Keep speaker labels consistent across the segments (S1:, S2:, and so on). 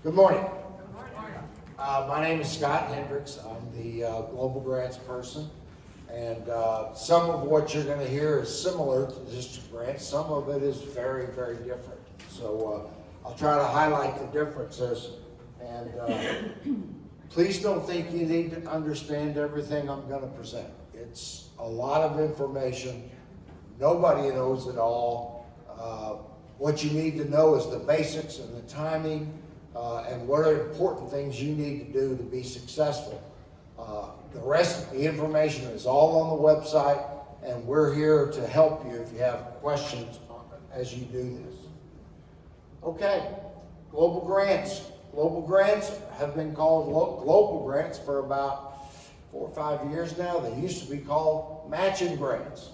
S1: Good morning. My name is Scott Hendricks. I'm the Global Grants person. And some of what you're going to hear is similar to district grants. Some of it is very, very different. So I'll try to highlight the differences. And please don't think you need to understand everything I'm going to present. It's a lot of information. Nobody knows it all. What you need to know is the basics and the timing and what are important things you need to do to be successful. The rest of the information is all on the website, and we're here to help you if you have questions as you do this. Okay, global grants. Global grants have been called global grants for about 4 or 5 years now. They used to be called matching grants.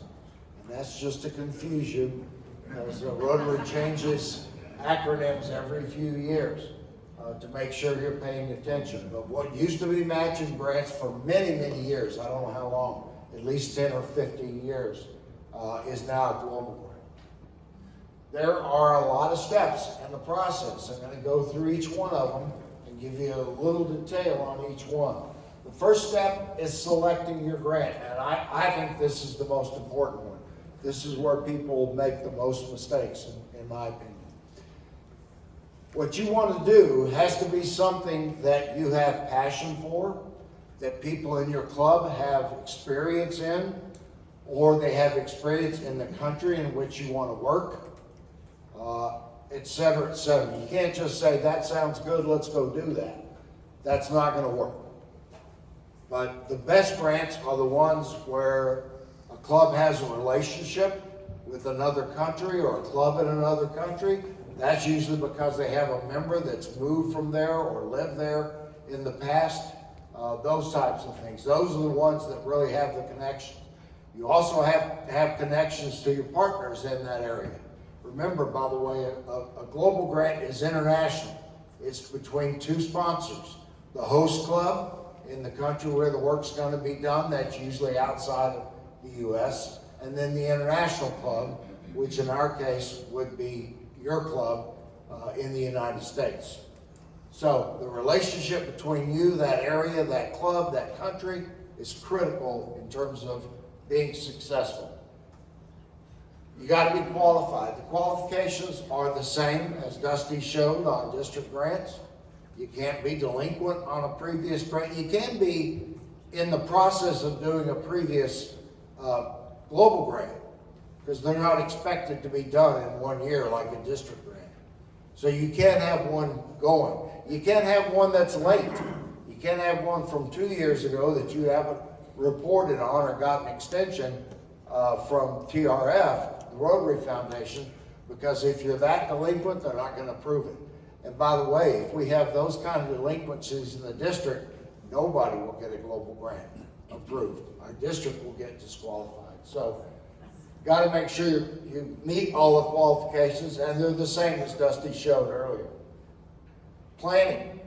S1: And that's just to confuse you, because Rotary changes acronyms every few years to make sure you're paying attention. But what used to be matching grants for many, many years, I don't know how long, at least 10 or 15 years, is now a global grant. There are a lot of steps in the process. I'm going to go through each one of them and give you a little detail on each one. The first step is selecting your grant, and I think this is the most important one. This is where people make the most mistakes, in my opinion. What you want to do has to be something that you have passion for, that people in your club have experience in, or they have experience in the country in which you want to work, et cetera, et cetera. You can't just say, that sounds good, let's go do that. That's not going to work. But the best grants are the ones where a club has a relationship with another country or a club in another country. That's usually because they have a member that's moved from there or lived there in the past, those types of things. Those are the ones that really have the connection. You also have to have connections to your partners in that area. Remember, by the way, a global grant is international. It's between two sponsors. The host club in the country where the work's going to be done, that's usually outside of the U.S., and then the international club, which in our case would be your club in the United States. So the relationship between you, that area, that club, that country is critical in terms of being successful. You got to be qualified. The qualifications are the same as Dusty showed on district grants. You can't be delinquent on a previous grant. You can be in the process of doing a previous global grant, because they're not expected to be done in 1 year like a district grant. So you can't have one going. You can't have one that's late. You can't have one from 2 years ago that you haven't reported on or got an extension from TRF, the Rotary Foundation, because if you're that delinquent, they're not going to approve it. And by the way, if we have those kind of delinquencies in the district, nobody will get a global grant approved. Our district will get disqualified. So got to make sure you meet all the qualifications, and they're the same as Dusty showed earlier. Planning.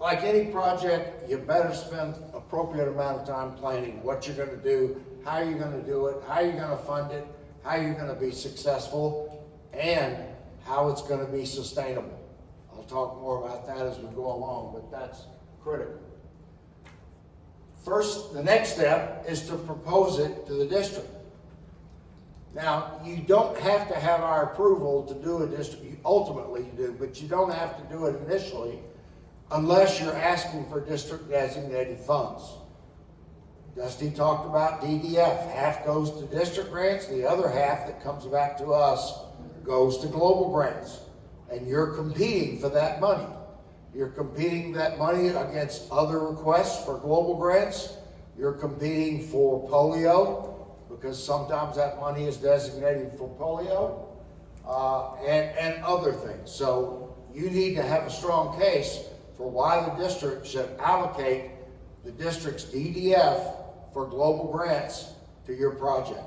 S1: Like any project, you better spend appropriate amount of time planning what you're going to do, how you're going to do it, how you're going to fund it, how you're going to be successful, and how it's going to be sustainable. I'll talk more about that as we go along, but that's critical. First, the next step is to propose it to the district. Now, you don't have to have our approval to do a district. Ultimately you do, but you don't have to do it initially unless you're asking for district designated funds. Dusty talked about DDF. Half goes to district grants, the other half that comes back to us goes to global grants. And you're competing for that money. You're competing that money against other requests for global grants. You're competing for polio, because sometimes that money is designated for polio, and other things. So you need to have a strong case for why the district should allocate the district's DDF for global grants to your project.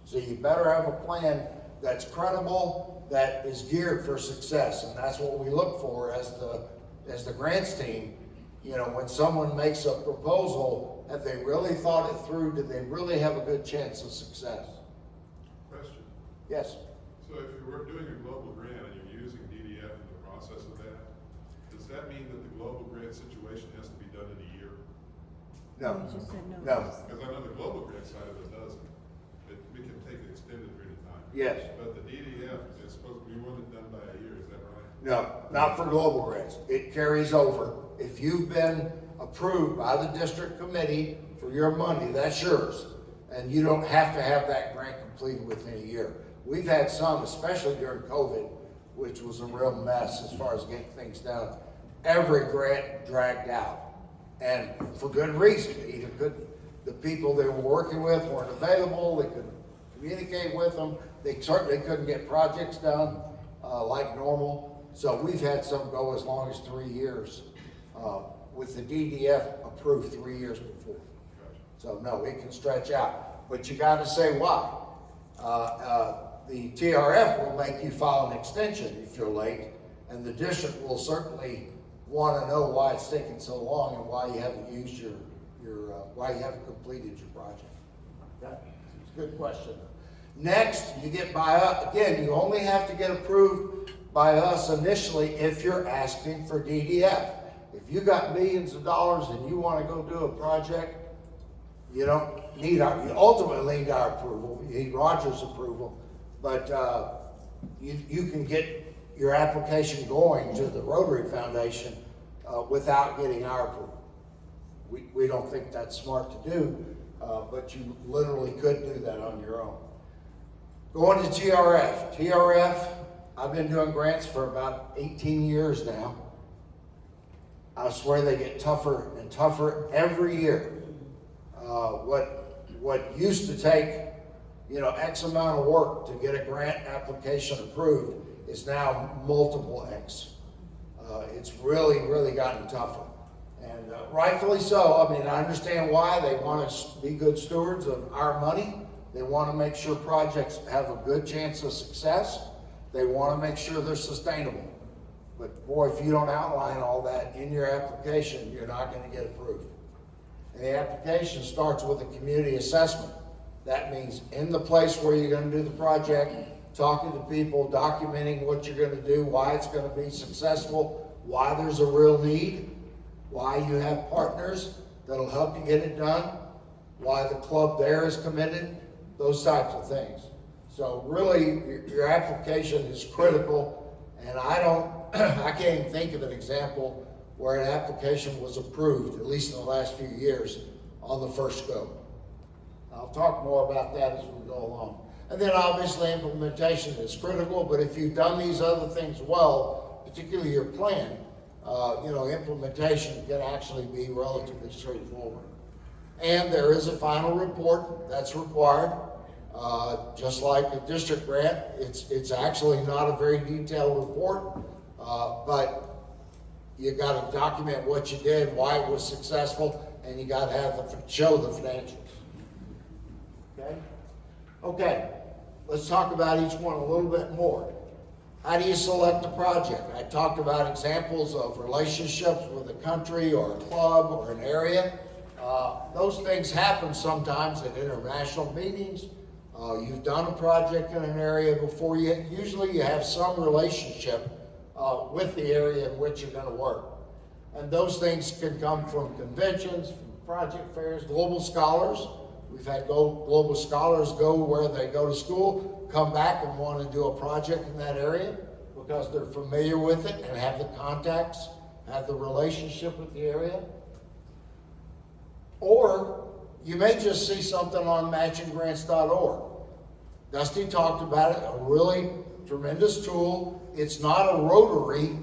S1: So you better have a plan that's credible, that is geared for success, and that's what we look for as the grants team. You know, when someone makes a proposal, have they really thought it through? Do they really have a good chance of success?
S2: Question.
S1: Yes.
S2: So if you were doing a global grant and you're using DDF in the process of that, Does that mean that the global grant situation has to be done in a year?
S1: No,
S3: You just said no.
S1: no,
S2: Because I know the global grant side of it doesn't. We can take an extended period of time.
S1: yes.
S2: But the DDF is supposed to be one done by a year, is that right?
S1: No, not for global grants. It carries over. If you've been approved by the district committee for your money, that's yours. And you don't have to have that grant completed within a year. We've had some, especially during COVID, which was a real mess as far as getting things done. Every grant dragged out, and for good reason. The people they were working with weren't available, they couldn't communicate with them, they certainly couldn't get projects done like normal. So we've had some go as long as 3 years, with the DDF approved 3 years before. So no, it can stretch out, but you gotta say why. The TRF will make you file an extension if you're late, and the district will certainly wanna know why it's taking so long and why you haven't used why you haven't completed your project. Okay? It's a good question. Next, you get by us, again, you only have to get approved by us initially if you're asking for DDF. If you got millions of dollars and you wanna go do a project, you don't need you ultimately need our approval, you need Roger's approval, but you can get your application going to the Rotary Foundation without getting our approval. We don't think that's smart to do, but you literally could do that on your own. Going to TRF. TRF, I've been doing grants for about 18 years now. I swear they get tougher and tougher every year. What used to take, X amount of work to get a grant application approved is now multiple X. It's really gotten tougher. And rightfully so. I mean, I understand why. They want to be good stewards of our money. They want to make sure projects have a good chance of success. They want to make sure they're sustainable. But boy, if you don't outline all that in your application, you're not going to get approved. And the application starts with a community assessment. That means in the place where you're going to do the project, talking to people, documenting what you're going to do, why it's going to be successful, why there's a real need, why you have partners that'll help you get it done, why the club there is committed, those types of things. So really, your application is critical, and I can't even think of an example where an application was approved, at least in the last few years, on the first go. I'll talk more about that as we go along. And then obviously implementation is critical, but if you've done these other things well, particularly your plan, implementation can actually be relatively straightforward. And there is a final report that's required. Just like a district grant, it's actually not a very detailed report, but you got to document what you did, why it was successful, and you got to show the financials. Okay, let's talk about each one a little bit more. How do you select a project? I talked about examples of relationships with a country or a club or an area. Those things happen sometimes at international meetings. You've done a project in an area before. Usually you have some relationship with the area in which you're going to work. And those things can come from conventions, from project fairs, global scholars. We've had global scholars go where they go to school, come back and want to do a project in that area because they're familiar with it and have the contacts, have the relationship with the area. Or you may just see something on matchinggrants.org. Dusty talked about it, a really tremendous tool. It's not a Rotary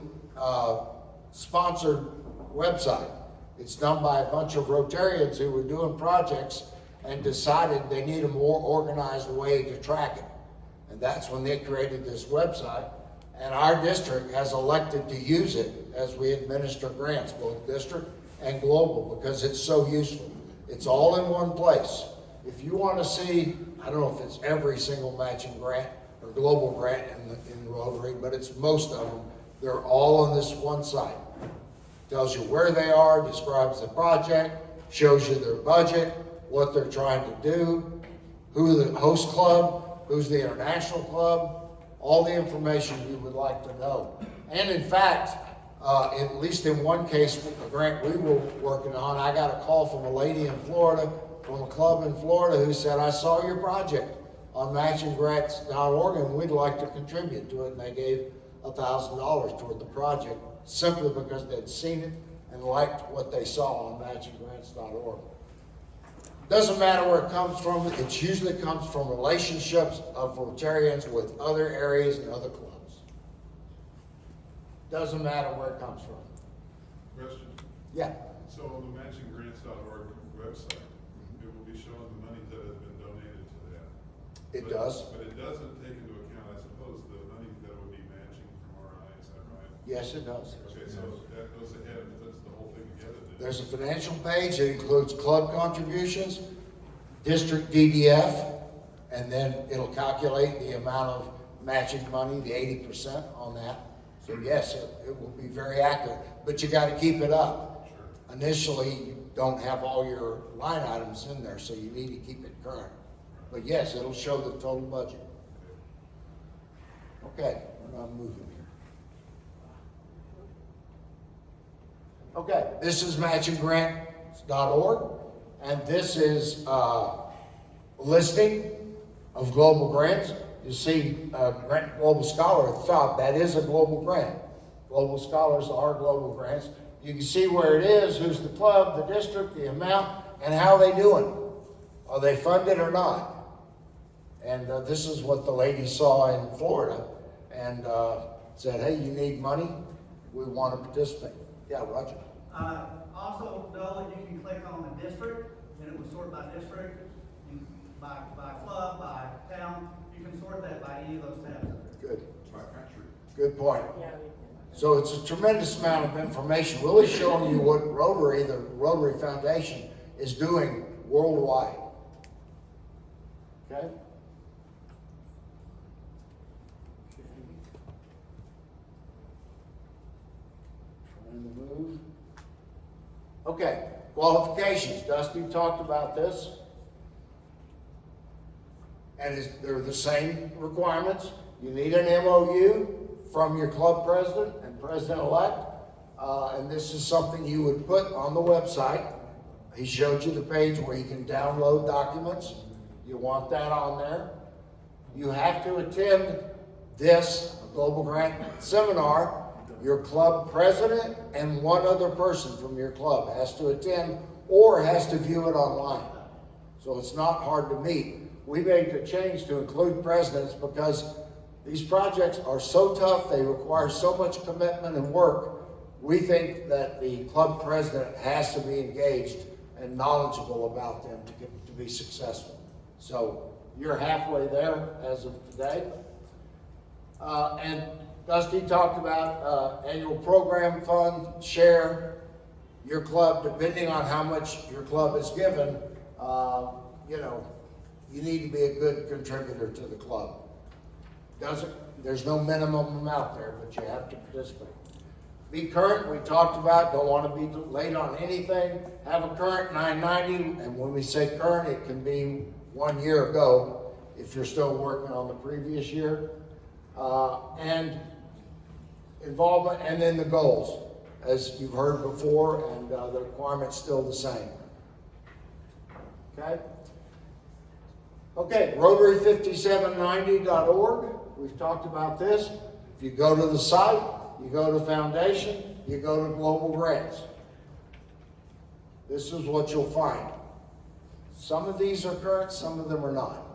S1: sponsored website. It's done by a bunch of Rotarians who were doing projects and decided they need a more organized way to track it. And that's when they created this website. And our district has elected to use it as we administer grants, both district and global, because it's so useful. It's all in one place. If you want to see, I don't know if it's every single matching grant or global grant in Rotary, but it's most of them. They're all on this one site. Tells you where they are, describes the project, shows you their budget, what they're trying to do, who the host club, who's the international club, all the information you would like to know. And in fact, At least in one case, a grant we were working on, I got a call from a lady in Florida, from a club in Florida, who said, I saw your project on matchinggrants.org and we'd like to contribute to it. And they gave $1,000 toward the project simply because they'd seen it and liked what they saw on matchinggrants.org. Doesn't matter where it comes from, it usually comes from relationships of Rotarians with other areas and other clubs. Doesn't matter where it comes from.
S2: Question.
S1: Yeah.
S2: So on the matchinggrants.org website, it will be showing the money that has been donated to that.
S1: It does.
S2: But it doesn't take into account, I suppose, the money that would be matching from RI, is that right?
S1: Yes, it does.
S2: Okay, so that goes ahead and puts the whole thing together then.
S1: There's a financial page that includes club contributions, district DDF, and then it'll calculate the amount of matching money, the 80% on that. So yes, it will be very accurate, but you gotta keep it up.
S2: Sure.
S1: Initially, you don't have all your line items in there, so you need to keep it current. But yes, it'll show the total budget. Okay, we're not moving here. Okay, this is matchinggrants.org, and this is a listing of global grants. You see Grant Global Scholar at the top, that is a global grant. Global Scholars are global grants. You can see where it is, who's the club, the district, the amount, and how they doing. Are they funded or not? And this is what the lady saw in Florida and said, hey, you need money? We want to participate. Yeah, Roger.
S3: Also know that you can click on the district and it will sort by district, by club, by town. You can sort that by any of those tabs.
S1: Good.
S2: By country.
S1: Good point. So it's a tremendous amount of information, really showing you what Rotary, the Rotary Foundation, is doing worldwide. Okay? Trying to move. Okay, qualifications. Dusty talked about this. And they're the same requirements. You need an MOU from your club president and president-elect. And this is something you would put on the website. He showed you the page where you can download documents. You want that on there. You have to attend this Global Grant Seminar. Your club president and one other person from your club has to attend or has to view it online. So it's not hard to meet. We made the change to include presidents because these projects are so tough, they require so much commitment and work. We think that the club president has to be engaged and knowledgeable about them to be successful. So you're halfway there as of today. And Dusty talked about annual program fund, share, your club, depending on how much your club is given, you need to be a good contributor to the club. There's no minimum amount there, but you have to participate. Be current, we talked about, don't want to be late on anything. Have a current 990, and when we say current, it can be 1 year ago if you're still working on the previous year. And involvement, and then the goals, as you've heard before, and the requirement's still the same. Okay? Okay, Rotary5790.org. We've talked about this. If you go to the site, you go to Foundation, you go to Global Grants. This is what you'll find. Some of these are current, some of them are not.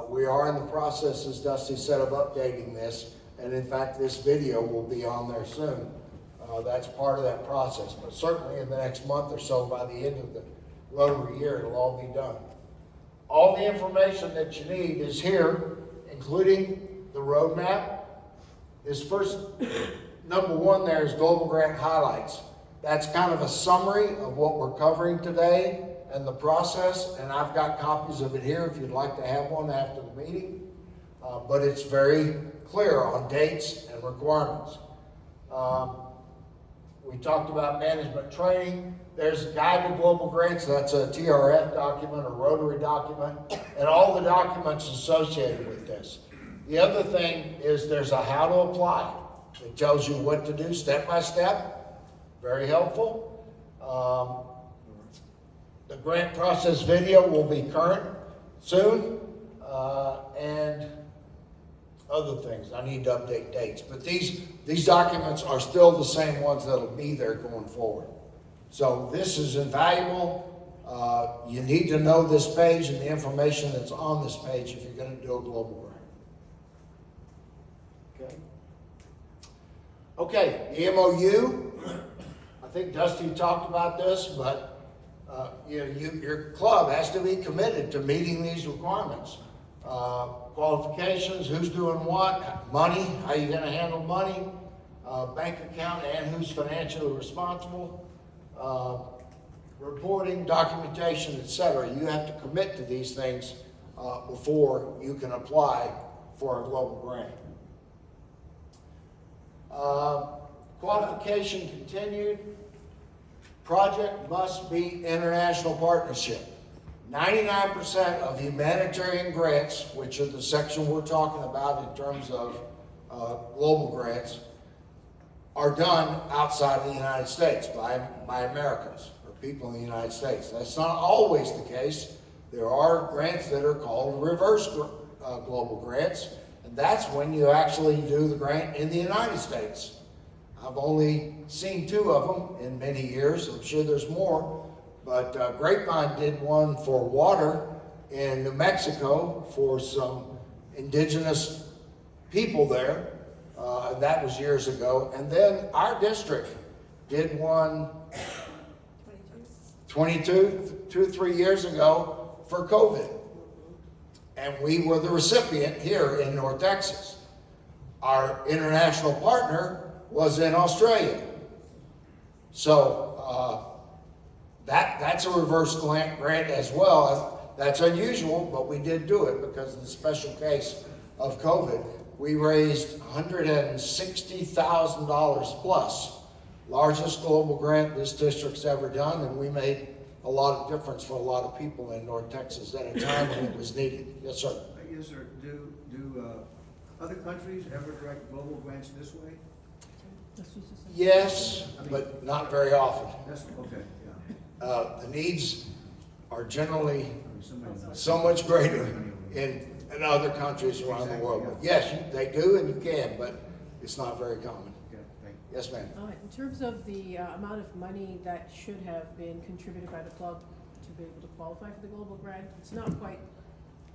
S1: We are in the process, as Dusty said, of updating this, and in fact, this video will be on there soon. That's part of that process, but certainly in the next month or so, by the end of the Rotary year, it'll all be done. All the information that you need is here, including the roadmap. This first, number one there is Global Grant Highlights. That's kind of a summary of what we're covering today and the process, and I've got copies of it here if you'd like to have one after the meeting. But it's very clear on dates and requirements. We talked about management training. There's a guide to global grants. That's a TRF document, a Rotary document, and all the documents associated with this. The other thing is there's a how to apply. It tells you what to do step by step, very helpful. The grant process video will be current soon, and other things. I need to update dates, but these documents are still the same ones that'll be there going forward. So this is invaluable. You need to know this page and the information that's on this page if you're going to do a global grant. Okay, the MOU. I think Dusty talked about this, but your club has to be committed to meeting these requirements. Qualifications, who's doing what, money, how you're going to handle money, bank account, and who's financially responsible, reporting, documentation, etc. You have to commit to these things before you can apply for a global grant. Qualification continued. Project must be international partnership. 99% of humanitarian grants, which are the section we're talking about in terms of global grants, are done outside of the United States by Americans or people in the United States. That's not always the case. There are grants that are called reverse global grants, and that's when you actually do the grant in the United States. I've only seen 2 of them in many years. I'm sure there's more. But Grapevine did one for water in New Mexico for some indigenous people there. And that was years ago. And then our district did one 2 or 3 years ago for COVID. And we were the recipient here in North Texas. Our international partner was in Australia. So that's a reverse grant as well. That's unusual, but we did do it because of the special case of COVID. We raised $160,000 plus, largest global grant this district's ever done, and we made a lot of difference for a lot of people in North Texas at a time when it was needed. Yes, sir.
S4: Yes, sir. Do other countries ever direct global grants this way?
S1: Yes, but not very often.
S4: That's okay. Yeah.
S1: The needs are generally
S4: I mean, somebody knows.
S1: so much greater in other countries around the world. But yes, they do and you can, but it's not very common.
S4: Okay, thank you.
S1: Yes, ma'am.
S5: In terms of the amount of money that should have been contributed by the club to be able to qualify for the global grant, it's not quite,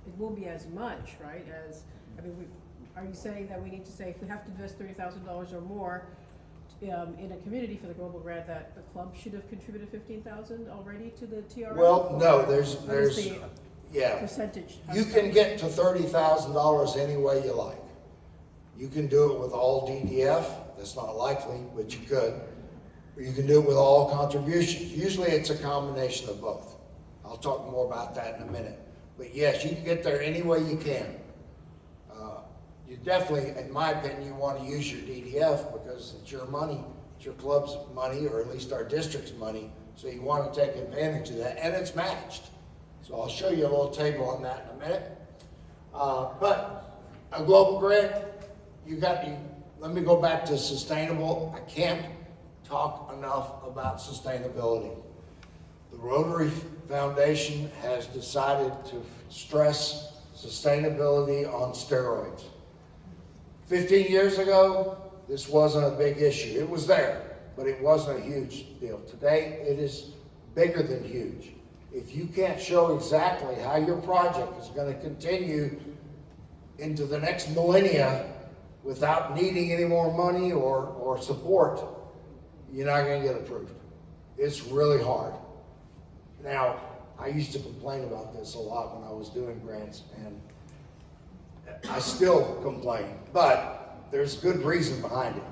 S5: it won't be as much, right, as, I mean, are you saying that we need to say if we have to invest $30,000 or more in a community for the global grant, that the club should have contributed $15,000 already to the TRF?
S1: Well, no,
S5: What is
S1: there's,
S5: the
S1: yeah.
S5: percentage?
S1: You can get to $30,000 any way you like. You can do it with all DDF. That's not likely, but you could. Or you can do it with all contributions. Usually it's a combination of both. I'll talk more about that in a minute. But yes, you can get there any way you can. You definitely, in my opinion, you want to use your DDF because it's your money, it's your club's money, or at least our district's money. So you want to take advantage of that, and it's matched. So I'll show you a little table on that in a minute. But a global grant, let me go back to sustainable. I can't talk enough about sustainability. The Rotary Foundation has decided to stress sustainability on steroids. 15 years ago, this wasn't a big issue. It was there, but it wasn't a huge deal. Today, it is bigger than huge. If you can't show exactly how your project is going to continue into the next millennia without needing any more money or support, you're not going to get approved. It's really hard. Now, I used to complain about this a lot when I was doing grants, and I still complain, but there's good reason behind it.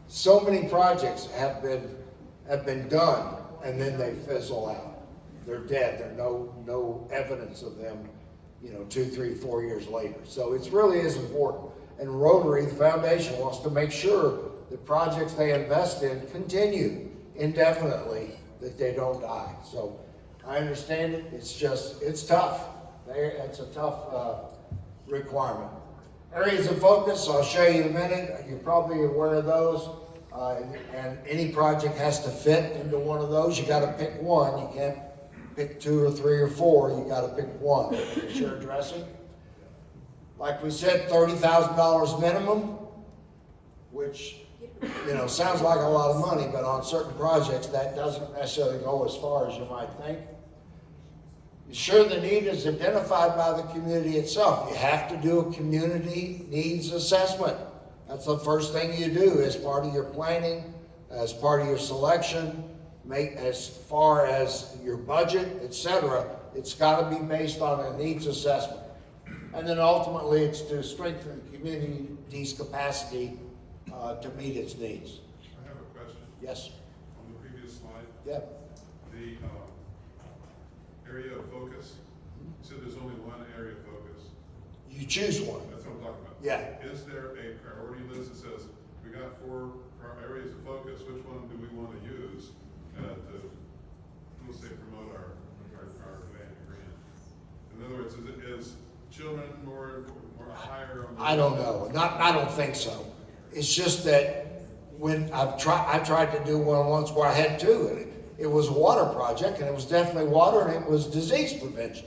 S1: So many projects have been done, and then they fizzle out. They're dead. There's no evidence of them, 2, 3, 4 years later. So it really is important. And Rotary, the foundation, wants to make sure the projects they invest in continue indefinitely, that they don't die. So I understand it. It's tough. It's a tough requirement. Areas of focus, I'll show you in a minute. You're probably aware of those. And any project has to fit into one of those. You gotta pick one. You can't pick 2 or 3 or 4. You gotta pick one that you're addressing. Like we said, $30,000 minimum, which, you know, sounds like a lot of money, but on certain projects, that doesn't necessarily go as far as you might think. Ensure the need is identified by the community itself. You have to do a community needs assessment. That's the first thing you do as part of your planning, as part of your selection, as far as your budget, etc. It's got to be based on a needs assessment. And then ultimately it's to strengthen the community's capacity to meet its needs.
S2: I have a question.
S1: Yes?
S2: On the previous slide,
S1: Yeah.
S2: the area of focus, you said there's only one area of focus.
S1: You choose one.
S2: That's what I'm talking about.
S1: Yeah.
S2: Is there a priority list that says, we got 4 areas of focus, which one do we want to use to, let's say, promote our land grant? In other words, is children more higher on the?
S1: I don't know. I don't think so. It's just that when I tried to do one once where I had 2. It was a water project, and it was definitely water, and it was disease prevention.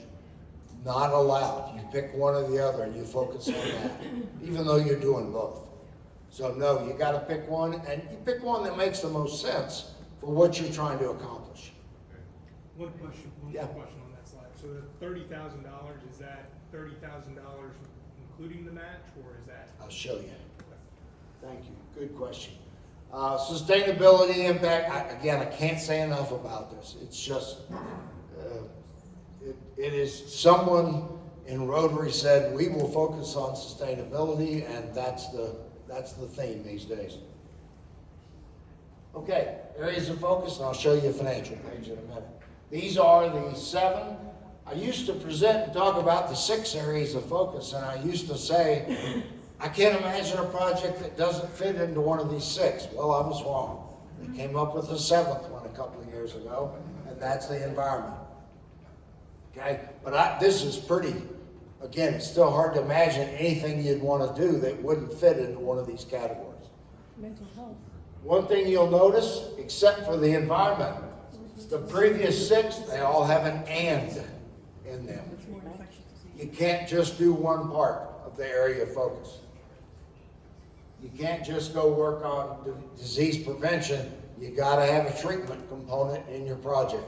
S1: Not allowed. You pick one or the other, and you focus on that, even though you're doing both. So no, you got to pick one, and you pick one that makes the most sense for what you're trying to accomplish.
S6: One question,
S1: Yeah.
S6: more question on that slide. So the $30,000, is that $30,000 including the match, or is that?
S1: I'll show you. Thank you. Good question. Sustainability impact, I can't say enough about this. It's just, it is, someone in Rotary said, we will focus on sustainability, and that's the theme these days. Okay, areas of focus, and I'll show you a financial page in a minute. These are the 7. I used to present and talk about the 6 areas of focus, and I used to say, I can't imagine a project that doesn't fit into one of these 6. Well, I was wrong. They came up with the 7th one a couple of years ago, and that's the environment. Okay, but this is pretty, again, it's still hard to imagine anything you'd want to do that wouldn't fit into one of these categories.
S5: Mental health.
S1: One thing you'll notice, except for the environment, the previous 6, they all have an "and" in them.
S5: It's more infectious disease.
S1: You can't just do one part of the area of focus. You can't just go work on disease prevention. You got to have a treatment component in your project.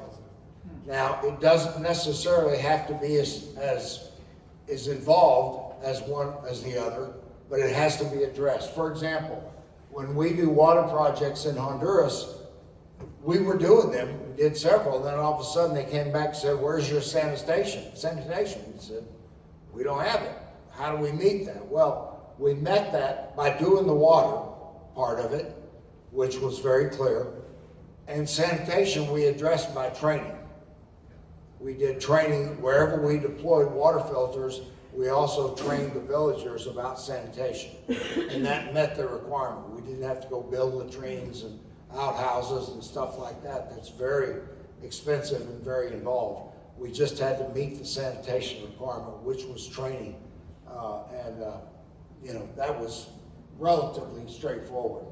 S1: Now, it doesn't necessarily have to be as involved as one as the other, but it has to be addressed. For example, when we do water projects in Honduras, we were doing them, we did several, then all of a sudden they came back and said, where's your sanitation? We said, we don't have it. How do we meet that? Well, we met that by doing the water part of it, which was very clear, and sanitation we addressed by training. We did training wherever we deployed water filters. We also trained the villagers about sanitation, and that met the requirement. We didn't have to go build latrines and outhouses and stuff like that. That's very expensive and very involved. We just had to meet the sanitation requirement, which was training, you know, that was relatively straightforward.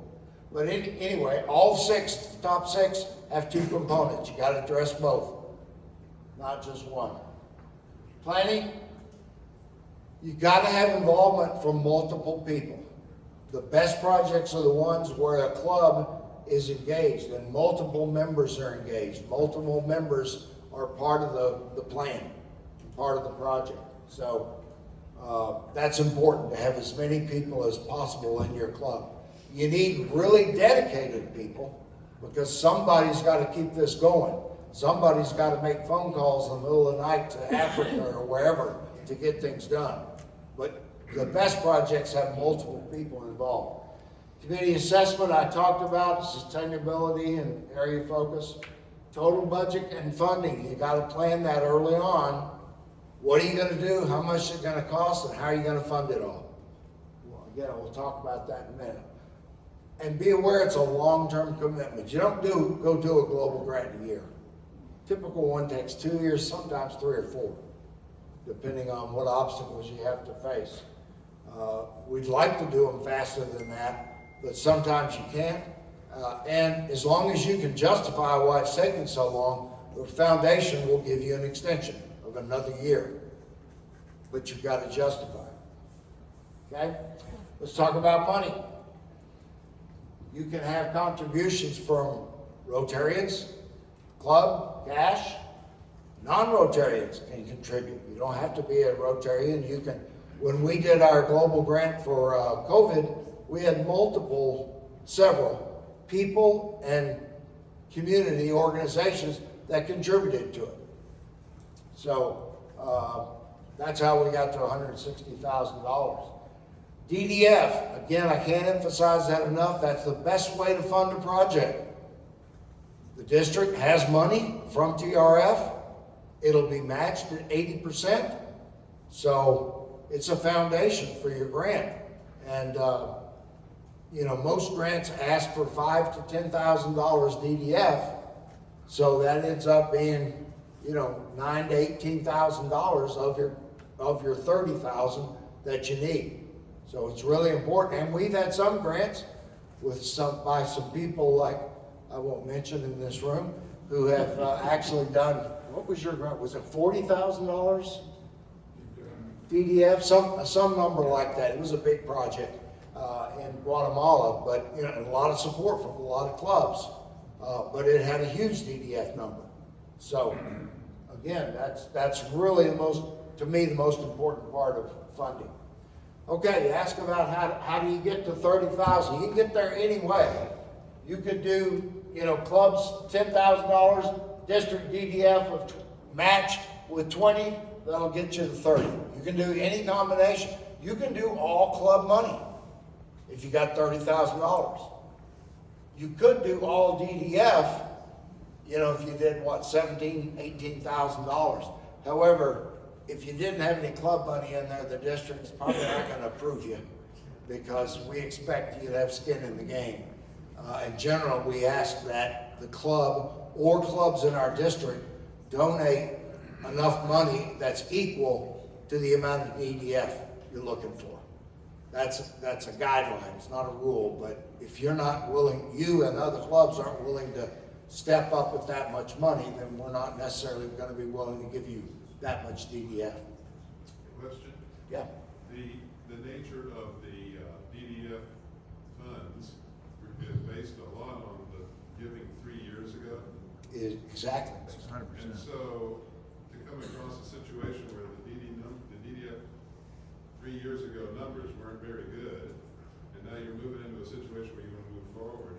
S1: But anyway, all 6, top 6 have 2 components. You got to address both, not just one. Planning, you got to have involvement from multiple people. The best projects are the ones where a club is engaged and multiple members are engaged. Multiple members are part of the plan, part of the project. So that's important to have as many people as possible in your club. You need really dedicated people because somebody's got to keep this going. Somebody's got to make phone calls in the middle of the night to Africa or wherever to get things done. But the best projects have multiple people involved. Community assessment I talked about, sustainability and area focus. Total budget and funding, you got to plan that early on. What are you going to do? How much is it going to cost? And how are you going to fund it all? Well, again, we'll talk about that in a minute. And be aware it's a long-term commitment. You don't go do a global grant in a year. Typical one takes 2 years, sometimes 3 or 4, depending on what obstacles you have to face. We'd like to do them faster than that, but sometimes you can't. And as long as you can justify why it's taking so long, the foundation will give you an extension of another year. But you've got to justify it. Okay? Let's talk about money. You can have contributions from Rotarians, club, cash. Non-Rotarians can contribute. You don't have to be a Rotarian. You can. When we did our global grant for COVID, we had several people and community organizations that contributed to it. So that's how we got to $160,000. DDF, again, I can't emphasize that enough. That's the best way to fund a project. The district has money from TRF. It'll be matched at 80%. So it's a foundation for your grant. And, you know, most grants ask for $5,000 to $10,000 DDF. So that ends up being, you know, $9,000 to $18,000 of your $30,000 that you need. So it's really important. And we've had some grants by some people like, I won't mention in this room, who have actually done, what was your grant? Was it $40,000 DDF? Some number like that. It was a big project in Guatemala, but you know, and a lot of support from a lot of clubs. But it had a huge DDF number. So again, that's really to me, the most important part of funding. Okay, you ask about how do you get to 30,000? You can get there anyway. You could do, you know, clubs $10,000, district DDF of match with 20, that'll get you to 30. You can do any combination. You can do all club money if you got $30,000. You could do all DDF, you know, if you did what, $17,000, $18,000. However, if you didn't have any club money in there, the district's probably not going to approve you because we expect you to have skin in the game. In general, we ask that the club or clubs in our district donate enough money that's equal to the amount of DDF you're looking for. That's a guideline. It's not a rule, but if you're not willing, you and other clubs aren't willing to step up with that much money, then we're not necessarily going to be willing to give you that much DDF.
S2: Question?
S1: Yeah.
S2: The nature of the DDF funds is based a lot on the giving 3 years ago.
S1: Exactly.
S4: 100%.
S2: And so to come across a situation where the DDF 3 years ago numbers weren't very good, and now you're moving into a situation where you want to move forward,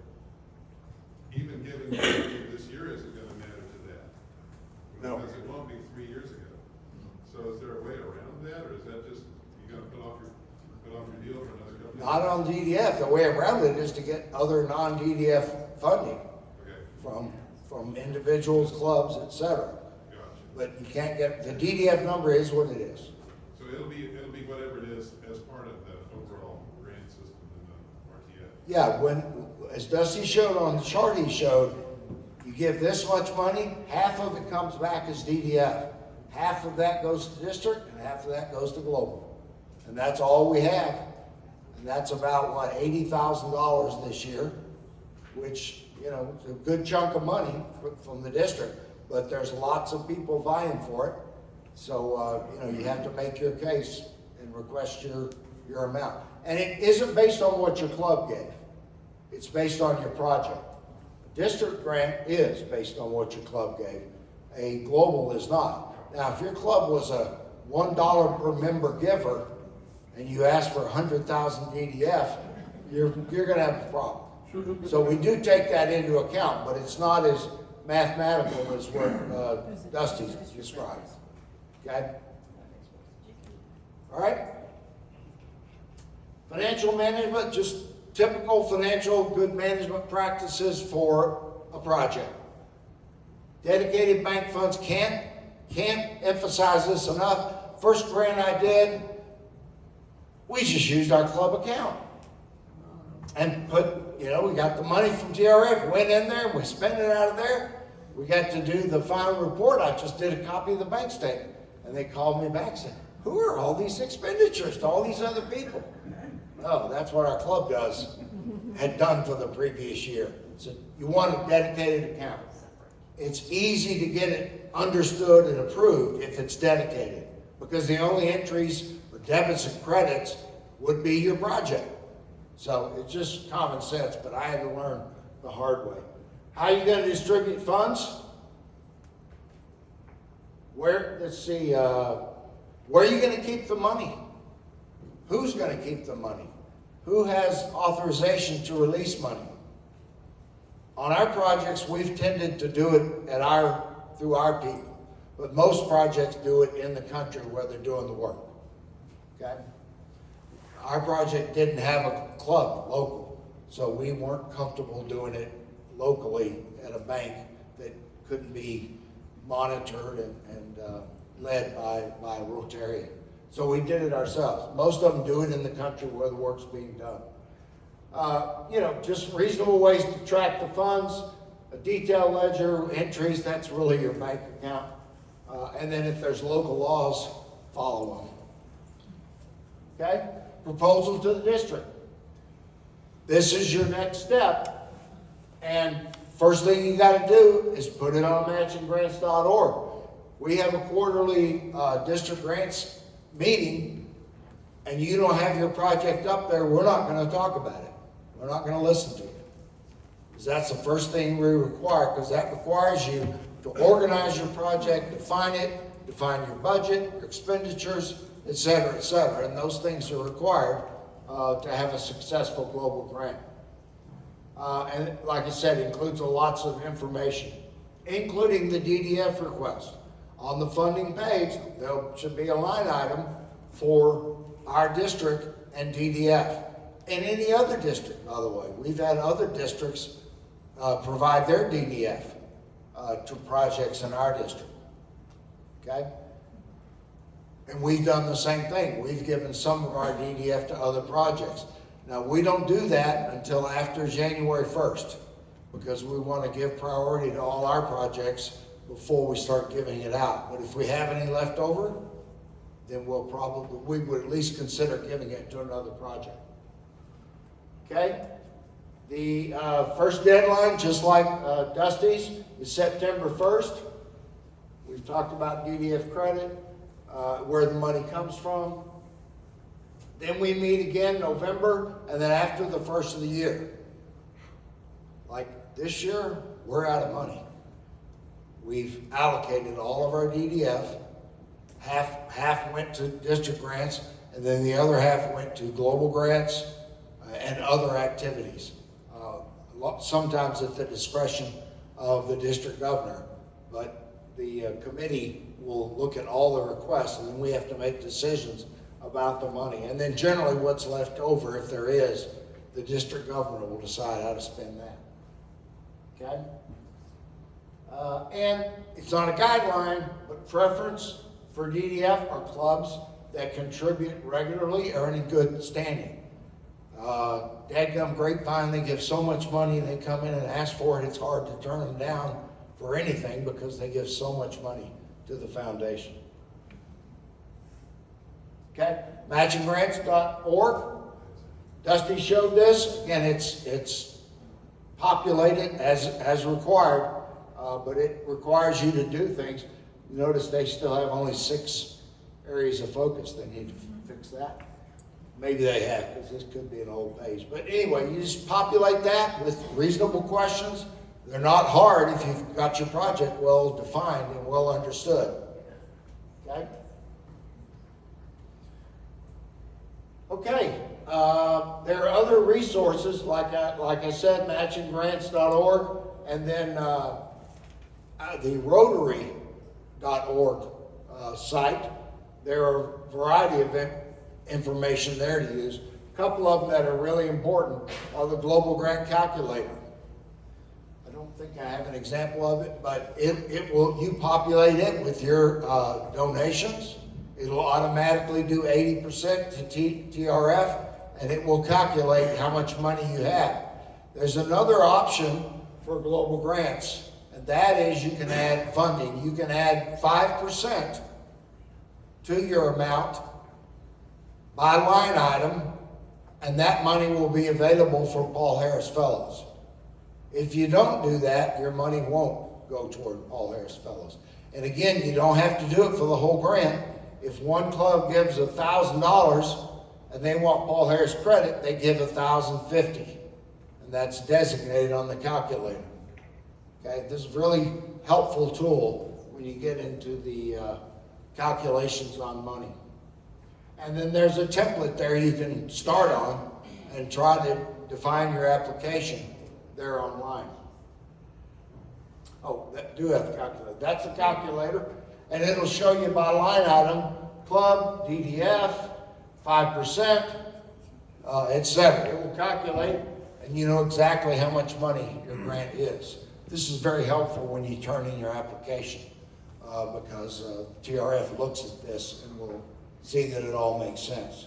S2: even giving the money this year isn't going to matter to that.
S1: No.
S2: Because it won't be 3 years ago. So is there a way around that, or is that just, you got to put off your deal for another couple of years?
S1: Not on DDF. The way around it is to get other non-DDF funding
S2: Okay.
S1: from individuals, clubs, etc.
S2: Gotcha.
S1: But you can't get, the DDF number is what it is.
S2: So it'll be whatever it is as part of the overall grant system in the RTF.
S1: Yeah, as Dusty showed on the chart he showed, you give this much money, half of it comes back as DDF. Half of that goes to district and half of that goes to global. And that's all we have. And that's about, what, $80,000 this year, which, you know, is a good chunk of money from the district. But there's lots of people vying for it. So, you know, you have to make your case and request your amount. And it isn't based on what your club gave. It's based on your project. A district grant is based on what your club gave. A global is not. Now, if your club was a $1 per member giver and you ask for 100,000 DDF, you're going to have a problem. So we do take that into account, but it's not as mathematical as what Dusty described. Okay? All right? Financial management, just typical financial good management practices for a project. Dedicated bank funds, can't emphasize this enough. First grant I did, we just used our club account. And we got the money from TRF, went in there, we spent it out of there. We got to do the final report. I just did a copy of the bank statement. And they called me back and said, who are all these expenditures to all these other people? Oh, that's what our club had done for the previous year. So you want a dedicated account. It's easy to get it understood and approved if it's dedicated, because the only entries for debits and credits would be your project. So it's just common sense, but I had to learn the hard way. How are you going to distribute funds? Let's see, where are you going to keep the money? Who's going to keep the money? Who has authorization to release money? On our projects, we've tended to do it through our people, but most projects do it in the country where they're doing the work. Okay? Our project didn't have a club local, so we weren't comfortable doing it locally at a bank that couldn't be monitored and led by a Rotarian. So we did it ourselves. Most of them do it in the country where the work's being done. Just reasonable ways to track the funds, a detailed ledger, entries, that's really your bank account. And then if there's local laws, follow them. Okay? Proposal to the district. This is your next step. And first thing you got to do is put it on matchinggrants.org. We have a quarterly district grants meeting, and you don't have your project up there, we're not going to talk about it. We're not going to listen to it. Because that's the first thing we require, because that requires you to organize your project, define it, define your budget, your expenditures, et cetera, and those things are required to have a successful global grant. And like I said, it includes lots of information, including the DDF request. On the funding page, there should be a line item for our district and DDF. And any other district, by the way. We've had other districts provide their DDF to projects in our district. Okay? And we've done the same thing. We've given some of our DDF to other projects. Now, we don't do that until after January 1st, because we want to give priority to all our projects before we start giving it out. But if we have any left over, then we would at least consider giving it to another project. Okay? The first deadline, just like Dusty's, is September 1st. We've talked about DDF credit, where the money comes from. Then we meet again November, and then after the first of the year. Like this year, we're out of money. We've allocated all of our DDF. Half went to district grants, and then the other half went to global grants and other activities. Sometimes at the discretion of the district governor, but the committee will look at all the requests, and then we have to make decisions about the money. And then generally what's left over, if there is, the district governor will decide how to spend that. Okay? And it's not a guideline, but preference for DDF are clubs that contribute regularly or in good standing. Dadgum Grapevine, they give so much money, they come in and ask for it, it's hard to turn them down for anything because they give so much money to the foundation. Okay, matchinggrants.org. Dusty showed this. Again, it's populated as required, but it requires you to do things. Notice they still have only 6 areas of focus. They need to fix that. Maybe they have, because this could be an old page. But anyway, you just populate that with reasonable questions. They're not hard if you've got your project well defined and well understood. Okay? Okay, there are other resources, like I said, matchinggrants.org, and then the Rotary.org site. There are a variety of information there to use. A couple of them that are really important are the Global Grant Calculator. I don't think I have an example of it, but you populate it with your donations. It'll automatically do 80% to TRF, and it will calculate how much money you have. There's another option for global grants, and that is you can add funding. You can add 5% to your amount by line item, and that money will be available for Paul Harris Fellows. If you don't do that, your money won't go toward Paul Harris Fellows. And again, you don't have to do it for the whole grant. If one club gives $1,000 and they want Paul Harris credit, they give $1,050. And that's designated on the calculator. Okay, this is a really helpful tool when you get into the calculations on money. And then there's a template there you can start on and try to define your application there online. Oh, that do have a calculator. That's a calculator, and it'll show you by line item, club, DDF, 5%, etc. It will calculate, and you know exactly how much money your grant is. This is very helpful when you turn in your application, because TRF looks at this and will see that it all makes sense.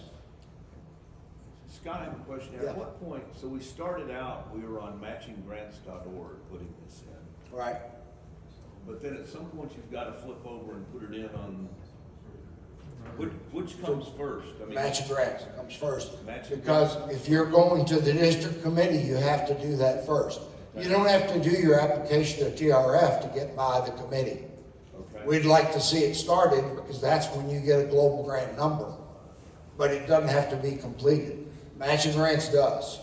S7: Scott, I have a question.
S1: Yeah.
S7: At what point, so we started out, we were on matchinggrants.org putting this in.
S1: Right.
S7: But then at some point you've got to flip over and put it in on, which comes first? I mean,
S1: Matching grants comes first.
S7: Matching
S1: Because if you're going to the district committee, you have to do that first. You don't have to do your application to TRF to get by the committee.
S7: Okay.
S1: We'd like to see it started because that's when you get a global grant number. But it doesn't have to be completed. Matching grants does.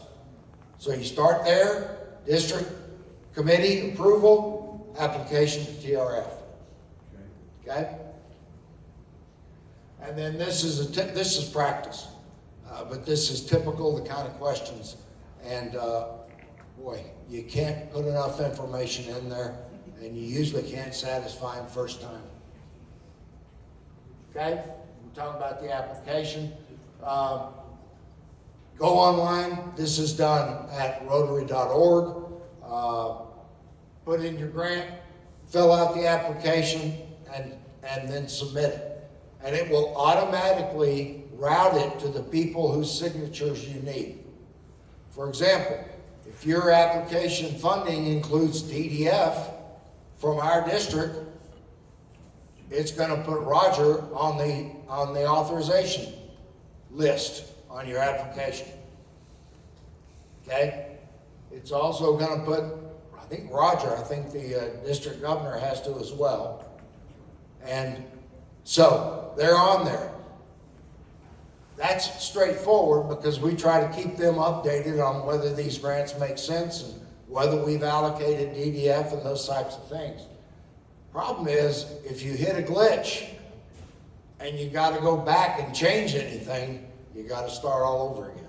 S1: So you start there, district committee approval, application to TRF. Okay? And then this is practice, but this is typical, the kind of questions. And boy, you can't put enough information in there, and you usually can't satisfy them first time. Okay? We're talking about the application. Go online. This is done at Rotary.org. Put in your grant, fill out the application, and then submit it. And it will automatically route it to the people whose signatures you need. For example, if your application funding includes DDF from our district, it's going to put Roger on the authorization list on your application. Okay? It's also going to put, I think the district governor has to as well. And so they're on there. That's straightforward because we try to keep them updated on whether these grants make sense and whether we've allocated DDF and those types of things. Problem is, if you hit a glitch and you got to go back and change anything, you got to start all over again.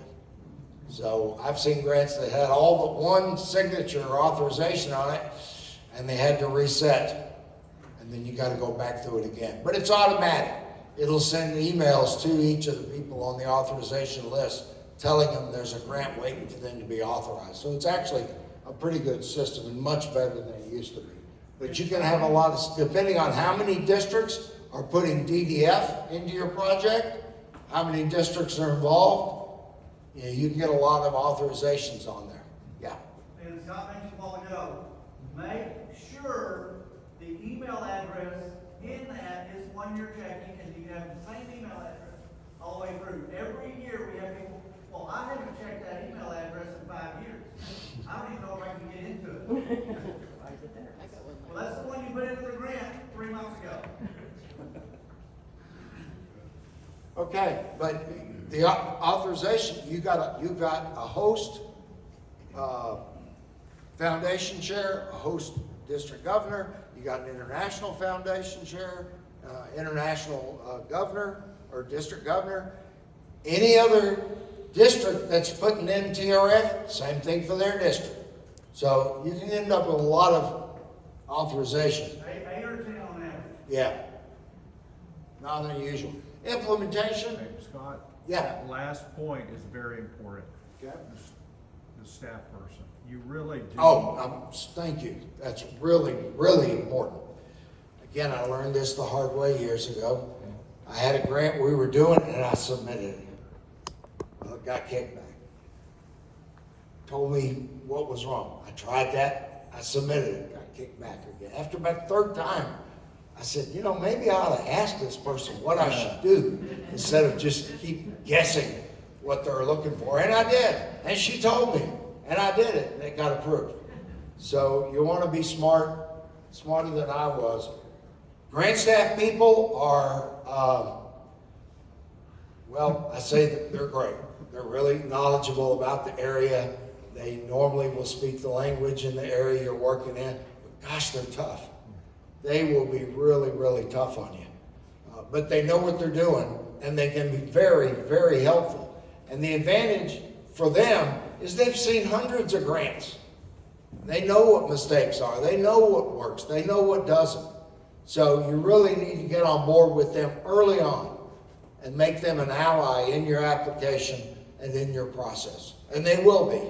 S1: So I've seen grants that had all but one signature or authorization on it, and they had to reset. And then you got to go back through it again. But it's automatic. It'll send emails to each of the people on the authorization list telling them there's a grant waiting for them to be authorized. So it's actually a pretty good system and much better than it used to be. But you can have a lot of, depending on how many districts are putting DDF into your project, how many districts are involved, you can get a lot of authorizations on there. Yeah.
S3: And Scott mentioned a while ago, make sure the email address in that is one you're checking, and you have the same email address all the way through. Every year we have people, well, I haven't checked that email address in 5 years. I don't even know if I can get into it. Well, that's the one you put into the grant 3 months ago.
S1: Okay, but the authorization, you've got a host, foundation chair, a host district governor, you got an international foundation chair, international governor or district governor. Any other district that's putting in TRF, same thing for their district. So you can end up with a lot of authorizations.
S3: 8 or 10 on average.
S1: Yeah. Not unusual. Implementation.
S8: Hey, Scott?
S1: Yeah.
S8: That last point is very important.
S1: Okay.
S8: The staff person. You really do.
S1: Oh, thank you. That's really, really important. Again, I learned this the hard way years ago. I had a grant we were doing and I submitted it. Well, it got kicked back. Told me what was wrong. I tried that. I submitted it. Got kicked back again. After about the third time, I said, you know, maybe I ought to ask this person what I should do instead of just keep guessing what they're looking for. And I did. And she told me. And I did it. And it got approved. So you want to be smart, smarter than I was. Grant staff people are, well, I say that they're great. They're really knowledgeable about the area. They normally will speak the language in the area you're working in. But gosh, they're tough. They will be really, really tough on you. But they know what they're doing, and they can be very, very helpful. And the advantage for them is they've seen hundreds of grants. They know what mistakes are. They know what works. They know what doesn't. So you really need to get on board with them early on and make them an ally in your application and in your process. And they will be.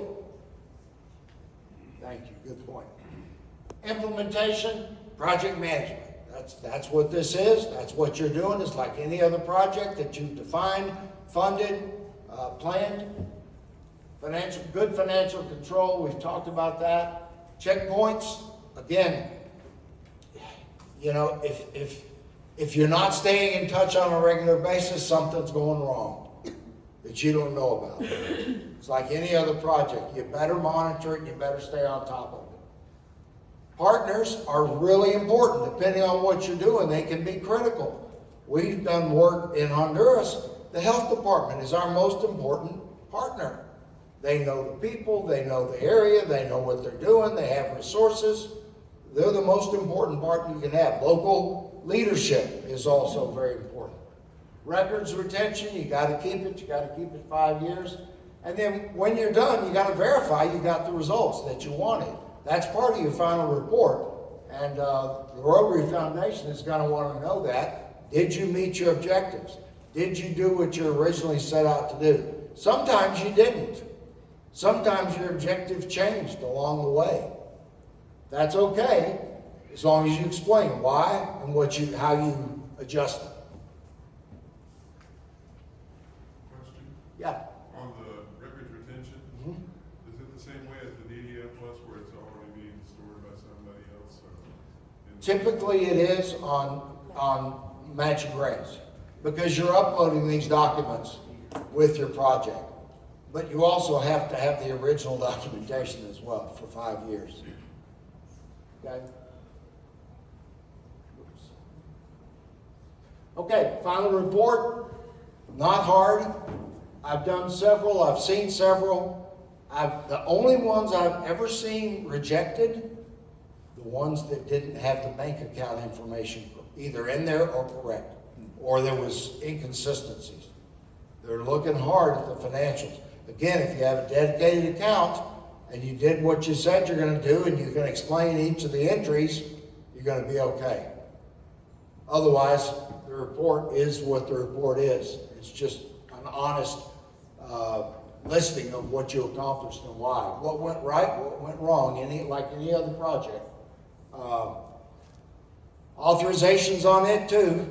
S1: Thank you. Good point. Implementation, project management. That's what this is. That's what you're doing. It's like any other project that you've defined, funded, planned. Good financial control, we've talked about that. Checkpoints, again, you know, if you're not staying in touch on a regular basis, something's going wrong that you don't know about. It's like any other project. You better monitor it and you better stay on top of it. Partners are really important. Depending on what you're doing, they can be critical. We've done work in Honduras. The health department is our most important partner. They know the people, they know the area, they know what they're doing, they have resources. They're the most important part you can have. Local leadership is also very important. Records retention, you gotta keep it 5 years. And then when you're done, you gotta verify you got the results that you wanted. That's part of your final report. And the Rotary Foundation is gonna wanna know that. Did you meet your objectives? Did you do what you originally set out to do? Sometimes you didn't. Sometimes your objective changed along the way. That's okay, as long as you explain why and how you adjusted.
S2: Question?
S1: Yeah.
S2: On the records retention, is it the same way as the DDF was where it's already being stored by somebody else?
S1: Typically it is on matching grants because you're uploading these documents with your project. But you also have to have the original documentation as well for 5 years. Okay? Okay, final report. Not hard. I've done several. I've seen several. The only ones I've ever seen rejected, the ones that didn't have the bank account information either in there or correct, or there was inconsistencies. They're looking hard at the financials. Again, if you have a dedicated account and you did what you said you're going to do and you can explain each of the entries, you're going to be okay. Otherwise, the report is what the report is. It's just an honest listing of what you accomplished and why. What went right, what went wrong, like any other project. Authorizations on it too.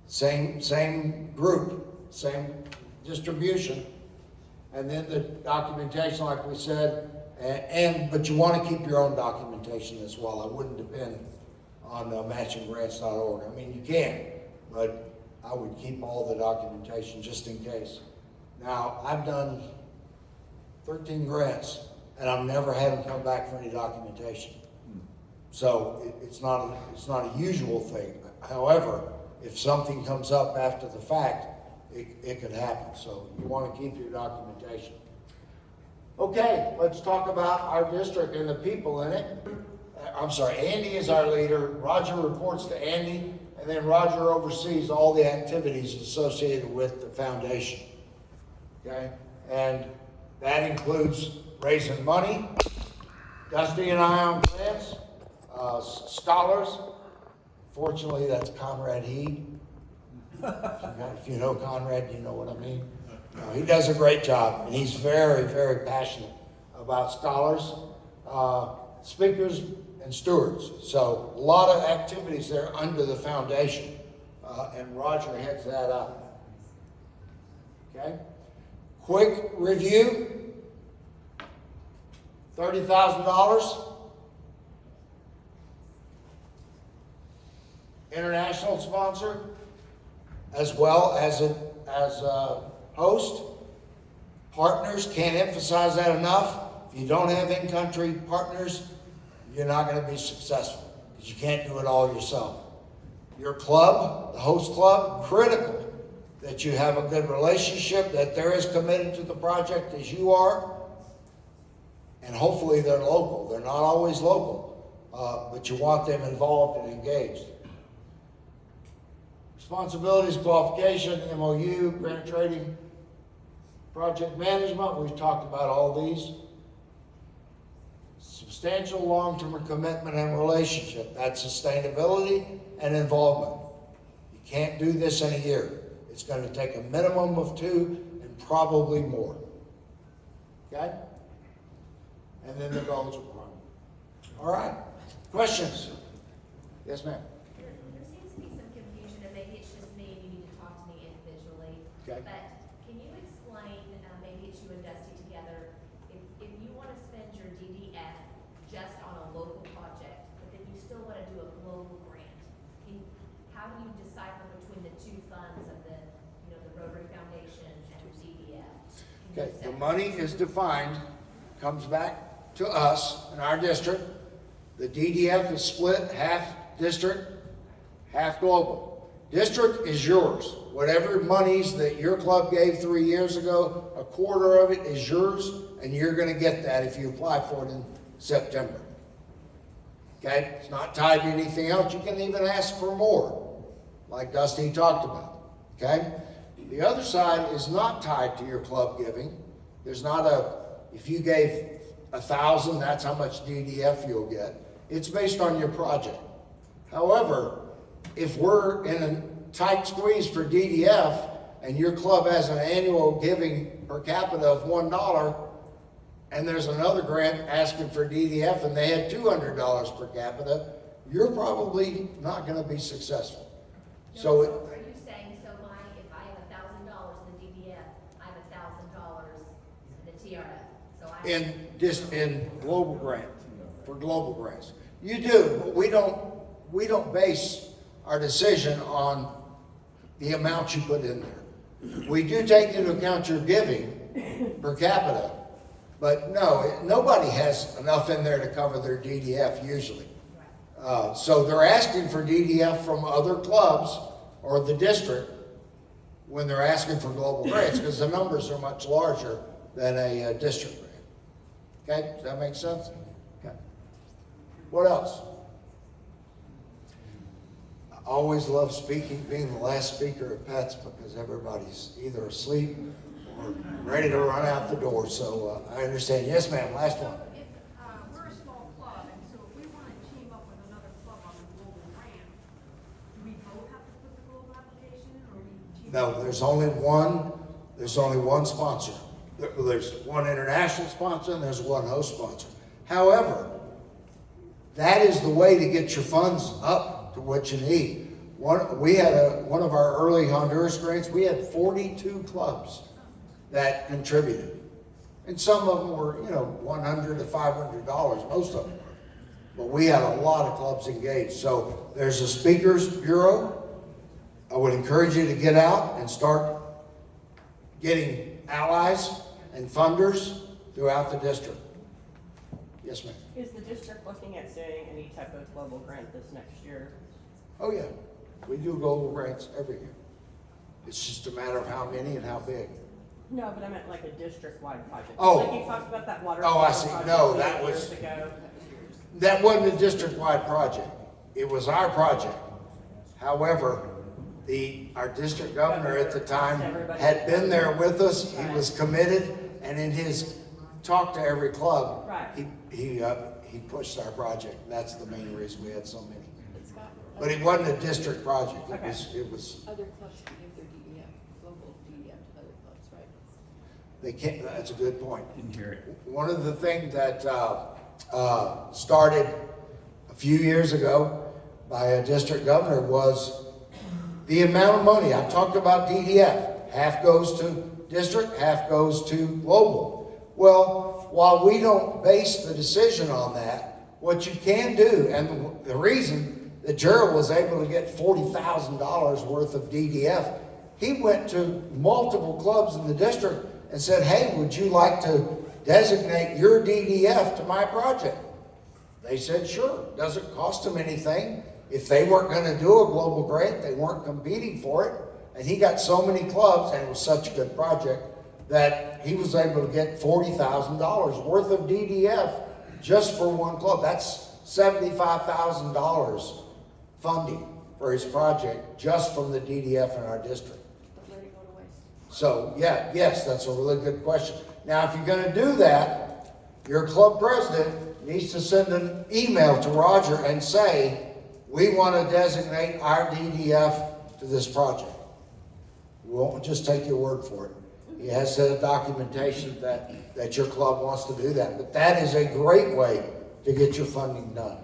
S1: Same group, same distribution. And then the documentation, like we said, but you want to keep your own documentation as well. I wouldn't depend on matchinggrants.org. I mean, you can, but I would keep all the documentation just in case. Now, I've done 13 grants, and I've never had them come back for any documentation. So it's not a usual thing. However, if something comes up after the fact, it could happen. So you want to keep your documentation. Okay, let's talk about our district and the people in it. I'm sorry, Andy is our leader. Roger reports to Andy, and then Roger oversees all the activities associated with the foundation. Okay, and that includes raising money, Dusty and I on grants, scholars. Fortunately, that's Conrad Heed. If you know Conrad, you know what I mean. He does a great job, and he's very, very passionate about scholars, speakers, and stewards. So a lot of activities there under the foundation, and Roger heads that up. Okay. Quick review. $30,000. international sponsor, as well as a host. Partners, can't emphasize that enough. If you don't have in-country partners, you're not going to be successful, because you can't do it all yourself. Your club, the host club, critical that you have a good relationship, that they're as committed to the project as you are, and hopefully they're local. They're not always local, but you want them involved and engaged. Responsibilities, qualification, MOU, grant trading, project management, we've talked about all these. Substantial long-term commitment and relationship, that's sustainability and involvement. You can't do this in a year. It's going to take a minimum of 2 and probably more. Okay? And then the goals are on. All right. Questions? Yes, ma'am.
S9: There seems to be some confusion, and maybe it's just me, and you need to talk to me individually.
S1: Okay.
S9: But can you explain, maybe it's you and Dusty together, if you want to spend your DDF just on a local project, but then you still want to do a global grant, how do you decipher between the two funds of the Rotary Foundation and the DDF?
S1: Okay, the money is defined, comes back to us in our district. The DDF is split half district, half global. District is yours. Whatever monies that your club gave 3 years ago, a quarter of it is yours, and you're going to get that if you apply for it in September. Okay, it's not tied to anything else. You can even ask for more, like Dusty talked about. Okay, the other side is not tied to your club giving. There's not if you gave 1,000, that's how much DDF you'll get. It's based on your project. However, if we're in a tight squeeze for DDF and your club has an annual giving per capita of $1, and there's another grant asking for DDF and they had $200 per capita, you're probably not going to be successful. So
S9: are you saying, if I have $1,000 in the DDF, I have $1,000 in the TRF? So
S1: in global grant, for global grants. You do, but we don't base our decision on the amount you put in there. We do take into account your giving per capita, but no, nobody has enough in there to cover their DDF usually. So they're asking for DDF from other clubs or the district when they're asking for global grants, because the numbers are much larger than a district grant. Okay, does that make sense? Okay. What else? I always love speaking, being the last speaker at Pets, because everybody's either asleep or ready to run out the door. So I understand. Yes, ma'am. Last one.
S10: So if we're a small club, and so if we want to team up with another club on a global grant, do we both have to put the global application in, or we team up?
S1: No, there's only one. There's only one sponsor. There's one international sponsor and there's one host sponsor. However, that is the way to get your funds up to what you need. We had one of our early Honduras grants. We had 42 clubs that contributed, and some of them were, $100 to $500. Most of them were, but we had a lot of clubs engaged. So there's a speakers bureau. I would encourage you to get out and start getting allies and funders throughout the district. Yes, ma'am.
S11: Is the district looking at doing any type of global grant this next year?
S1: Oh, yeah. We do global grants every year. It's just a matter of how many and how big.
S11: No, but I meant like a district-wide project.
S1: Oh.
S11: Like you talked about that water.
S1: Oh, I see.
S11: project
S1: No, that was-
S11: years ago.
S1: That wasn't a district-wide project. It was our project. However, our district governor at the time had been there with us. He was committed, and in his talk to every club,
S11: Right.
S1: he pushed our project. That's the main reason we had so many.
S5: It's got
S1: But it wasn't a district project.
S11: Okay.
S1: It was,
S5: other clubs can give their DEF, global DEF to other clubs, right?
S1: they can't, that's a good point.
S8: Didn't hear it.
S1: One of the things that started a few years ago by a district governor was the amount of money. I talked about DDF. Half goes to district, half goes to global. Well, while we don't base the decision on that, what you can do, and the reason that Gerald was able to get $40,000 worth of DDF. He went to multiple clubs in the district and said, hey, would you like to designate your DDF to my project? They said, sure, doesn't cost them anything. If they weren't gonna do a global grant, they weren't competing for it. And he got so many clubs, and it was such a good project, that he was able to get $40,000 worth of DDF just for one club. That's $75,000 funding for his project just from the DDF in our district.
S11: But let it go to waste.
S1: So, yeah, yes, that's a really good question. Now, if you're gonna do that, your club president needs to send an email to Roger and say, we wanna designate our DDF to this project. We won't just take your word for it. He has to have documentation that your club wants to do that. But that is a great way to get your funding done.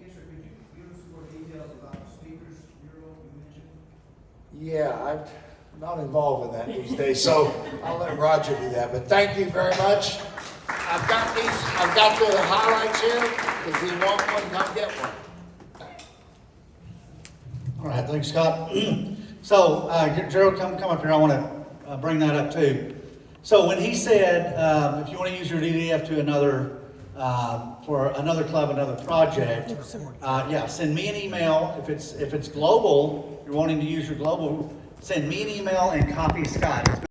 S4: Yes, sir, could you give us some more details about the speakers bureau you mentioned?
S1: Yeah, I'm not involved in that these days, so I'll let Roger do that. But thank you very much. I've got the highlights here. If you want one, come get one.
S12: All right, thanks, Scott. So, Gerald, come up here. I want to bring that up too. So when he said, if you want to use your DDF to another, for another club, another project, yeah, send me an email. If it's global, you're wanting to use your global, send me an email and copy Scott.